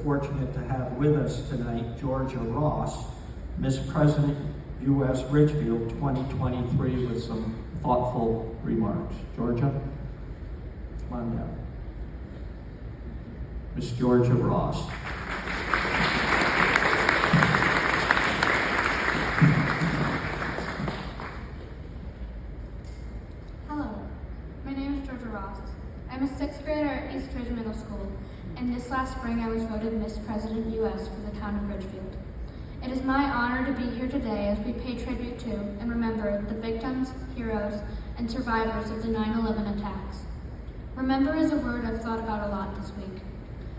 fortunate to have with us tonight Georgia Ross, Miss President US Ridgefield 2023, with some thoughtful remarks. Georgia, come on down. Miss Georgia Ross. Hello, my name is Georgia Ross. I'm a 6th grader at East Ridge Middle School, and this last spring I was voted Miss President US for the town of Ridgefield. It is my honor to be here today as we pay tribute to and remember the victims, heroes, and survivors of the 9/11 attacks. Remember is a word I've thought about a lot this week.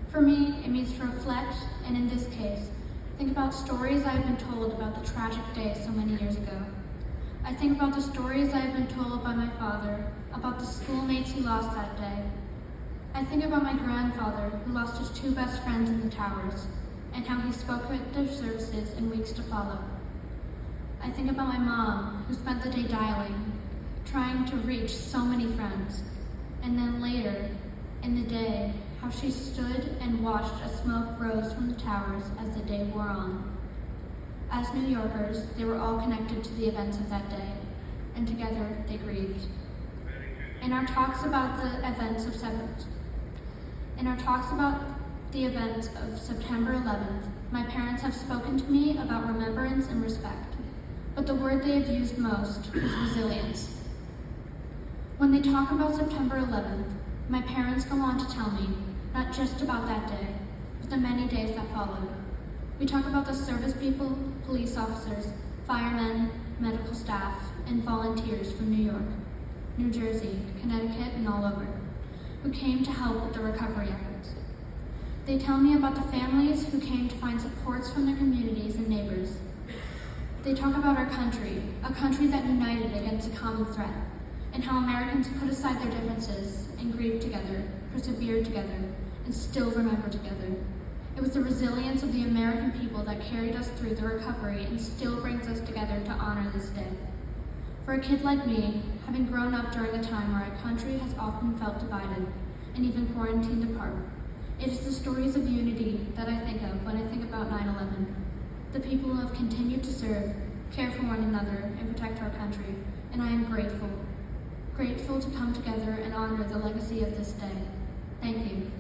For me, it means to reflect, and in this case, think about stories I have been told about the tragic day so many years ago. I think about the stories I have been told by my father, about the schoolmates he lost that day. I think about my grandfather, who lost his 2 best friends in the towers, and how he spoke at their services in weeks to follow. I think about my mom, who spent the day dialing, trying to reach so many friends, and then later in the day, how she stood and watched as smoke rose from the towers as the day wore on. As New Yorkers, they were all connected to the events of that day, and together they grieved. In our talks about the events of September 11th, my parents have spoken to me about remembrance and respect, but the word they have used most is resilience. When they talk about September 11th, my parents go on to tell me not just about that day, but the many days that followed. We talk about the service people, police officers, firemen, medical staff, and volunteers from New York, New Jersey, Connecticut, and all over, who came to help with the recovery efforts. They tell me about the families who came to find supports from their communities and neighbors. They talk about our country, a country that united against a common threat, and how Americans put aside their differences and grieved together, persevered together, and still remember together. It was the resilience of the American people that carried us through the recovery and still brings us together to honor this day. For a kid like me, having grown up during a time where our country has often felt divided and even quarantined apart, it is the stories of unity that I think of when I think about 9/11. The people who have continued to serve, care for one another, and protect our country, and I am grateful to come together and honor the legacy of this day. Thank you.